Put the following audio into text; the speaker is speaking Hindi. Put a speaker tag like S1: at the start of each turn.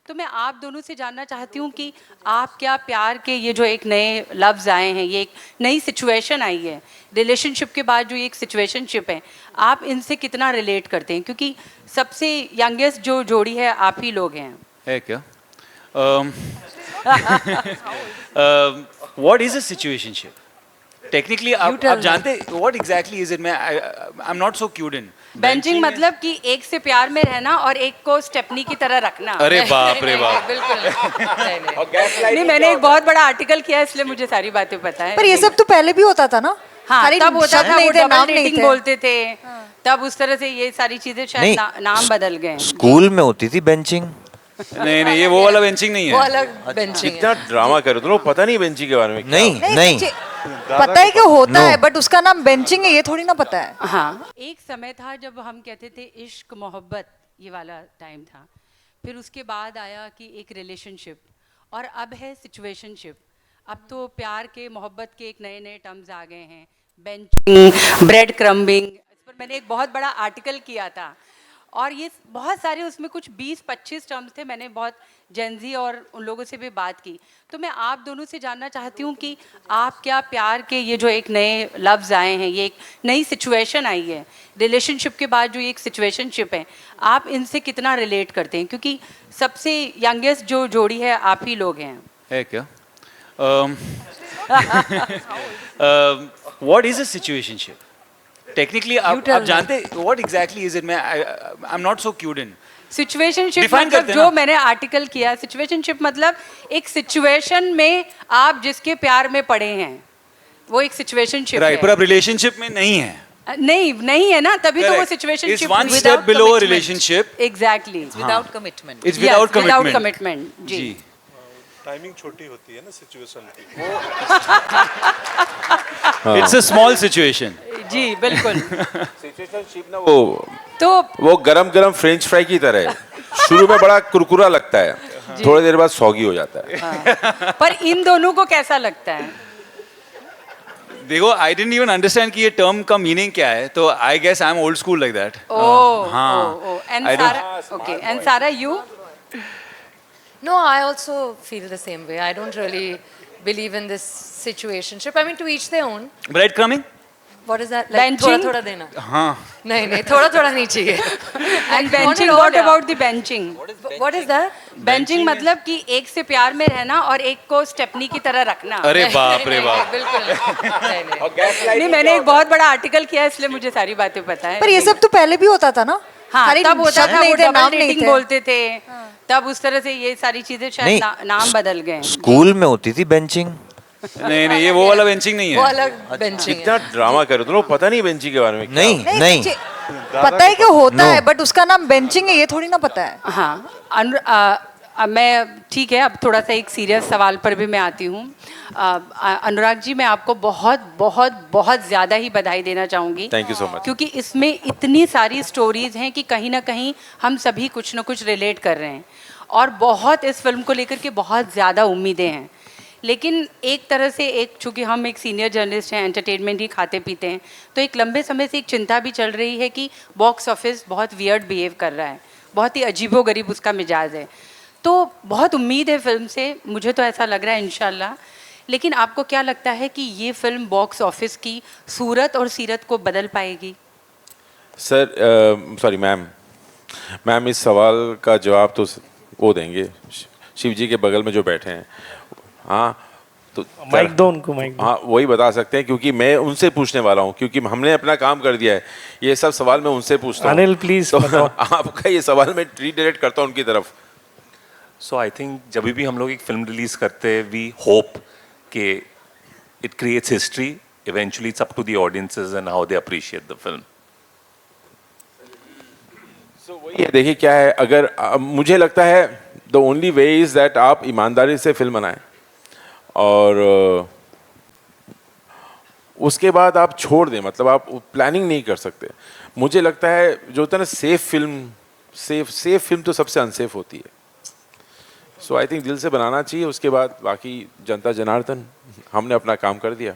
S1: तो मैं आप दोनों से जानना चाहती हूँ कि आप क्या प्यार के ये जो एक नए लफ्ज़ आए हैं, ये एक नई सिचुएशन आई है रिलेशनशिप के बाद, जो ये एक सिचुएशनशिप है, आप इनसे कितना रिलेट करते हैं? क्योंकि सबसे यंगेस्ट जो जोड़ी है आप ही लोग हैं।
S2: है क्या? What is a situationship? Technically, आप जानते what exactly is it? I'm not so cued in.
S1: Benching मतलब कि एक से प्यार में रहना और एक को स्टेपनी की तरह रखना।
S2: अरे बाप रे बाप।
S1: बिल्कुल नहीं, मैंने एक बहुत बड़ा आर्टिकल किया है, इसलिए मुझे सारी बातें पता है।
S3: पर ये सब तो पहले भी होता था ना?
S1: हाँ, तब होता था, वो डबल
S3: नहीं
S1: डेटिंग बोलते थे, तब उस तरह से ये सारी चीजें शायद नाम बदल गए।
S4: स्कूल में होती थी बेंचिंग।
S2: नहीं, ये वो वाला बेंचिंग नहीं है।
S3: वो अलग बेंचिंग है।
S5: इतना ड्रामा कर रहे हो, पता नहीं बेंचिंग के बारे में?
S4: नहीं
S3: पता है कि होता है, बट उसका नाम बेंचिंग है ये थोड़ी ना पता है।
S1: हाँ, एक समय था जब हम कहते थे इश्क मोहब्बत, ये वाला टाइम था। फिर उसके बाद आया कि एक रिलेशनशिप, और अब है सिचुएशनशिप। अब तो प्यार के मोहब्बत के एक नए नए टर्म्स आ गए हैं, बेंचिंग, ब्रेड क्रम्बिंग। इस पर मैंने एक बहुत बड़ा आर्टिकल किया था, और ये बहुत सारे, उसमें कुछ 20-25 टर्म्स थे। मैंने बहुत जेंजी और उन लोगों से भी बात की। तो मैं आप दोनों से जानना चाहती हूँ कि आप क्या प्यार के ये जो एक नए लफ्ज़ आए हैं, ये एक नई सिचुएशन आई है रिलेशनशिप के बाद, जो ये एक सिचुएशनशिप है, आप इनसे कितना रिलेट करते हैं? क्योंकि सबसे यंगेस्ट जो जोड़ी है आप ही लोग हैं।
S2: है क्या? What is a situationship? Technically, आप जानते what exactly is it? I'm not so cued in.
S1: Situationship मतलब जो मैंने आर्टिकल किया, सिचुएशनशिप मतलब एक सिचुएशन में आप जिसके प्यार में पड़े हैं, वो एक सिचुएशनशिप है।
S2: राइट, पर अब रिलेशनशिप में नहीं है।
S1: नहीं है ना, तभी तो वो situationship.
S2: It's one step below a relationship.
S1: Exactly.
S3: Without commitment.
S2: It's without
S1: commitment. जी।
S6: टाइमिंग छोटी होती है ना सिचुएशन की।
S2: It's a small situation.
S1: जी बिल्कुल।
S5: सिचुएशनशिप ना वो गरम फ्रेंच फ्राई की तरह है। शुरू में बड़ा कुरकुरा लगता है, थोड़ी देर बाद सौगी हो जाता है।
S1: हाँ। पर इन दोनों को कैसा लगता है?
S2: देखो, I didn't even understand कि ये टर्म का मीनिंग क्या है, तो I guess I'm old school like that.
S1: Oh. And Sara, okay. And Sara, you?
S3: No, I also feel the same way. I don't really believe in this situationship. I mean, to each their own.
S2: Breadcrumbing?
S3: What is that? Like थोड़ा देना.
S2: हाँ.
S3: नहीं, थोड़ा नहीं चाहिए.
S1: And benching, what about the benching?
S3: What is that?
S1: Benching मतलब कि एक से प्यार में रहना और एक को स्टेपनी की तरह रखना।
S2: अरे बाप रे बाप।
S1: बिल्कुल नहीं, मैंने एक बहुत बड़ा आर्टिकल किया है, इसलिए मुझे सारी बातें पता है।
S3: पर ये सब तो पहले भी होता था ना?
S1: हाँ, तब होता था, वो डबल डेटिंग बोलते थे, तब उस तरह से ये सारी चीजें शायद नाम बदल गए।
S4: स्कूल में होती थी बेंचिंग।
S2: नहीं, ये वो वाला बेंचिंग नहीं है।
S3: वो अलग बेंचिंग है।
S5: इतना ड्रामा कर रहे हो, पता नहीं बेंचिंग के बारे में?
S4: नहीं
S3: पता है कि होता है, बट उसका नाम बेंचिंग है ये थोड़ी ना पता है।
S1: हाँ, मैं ठीक है, अब थोड़ा सा एक सीरियस सवाल पर भी मैं आती हूँ। अनुराग जी, मैं आपको बहुत ज़्यादा ही बधाई देना चाहूँगी।
S5: Thank you so much.
S1: क्योंकि इसमें इतनी सारी स्टोरीज हैं कि कहीं ना कहीं हम सभी कुछ ना कुछ रिलेट कर रहे हैं, और बहुत इस फिल्म को लेकर के बहुत ज़्यादा उम्मीदें हैं। लेकिन एक तरह से चूँकि हम एक सीनियर जर्नलिस्ट हैं, एंटरटेनमेंट ही खाते पीते हैं, तो एक लंबे समय से एक चिंता भी चल रही है कि बॉक्स ऑफिस बहुत वियर्ड बिहेव कर रहा है, बहुत ही अजीबोगरीब उसका मिजाज है। तो बहुत उम्मीद है फिल्म से, मुझे तो ऐसा लग रहा है इंशाल्लाह। लेकिन आपको क्या लगता है कि ये फिल्म बॉक्स ऑफिस की सूरत और सीरत को बदल पाएगी?
S5: सॉरी मैम, इस सवाल का जवाब तो वो देंगे शिव जी के बगल में जो बैठे हैं। हाँ, तो
S6: माइक दो उनको, माइक दो।
S5: हाँ, वही बता सकते हैं, क्योंकि मैं उनसे पूछने वाला हूँ, क्योंकि हमने अपना काम कर दिया है। ये सब सवाल मैं उनसे पूछता हूँ।
S6: अनिल प्लीज
S5: तो आपका ये सवाल मैं रीडायरेक्ट करता हूँ उनकी तरफ।
S7: सो आई थिंक जब भी हम लोग एक फिल्म रिलीज करते हैं, वी होप कि it creates history. Eventually it's up to the audiences and how they appreciate the film.
S5: So वही है, देखिए क्या है, अगर मुझे लगता है the only way is that आप ईमानदारी से फिल्म बनाएं, और उसके बाद आप छोड़ दें, मतलब आप प्लानिंग नहीं कर सकते। मुझे लगता है जो होता है ना, सेफ फिल्म तो सबसे अनसेफ होती है। सो आई थिंक दिल से बनाना चाहिए, उसके बाद बाकी जनता जनार्दन, हमने अपना काम कर दिया।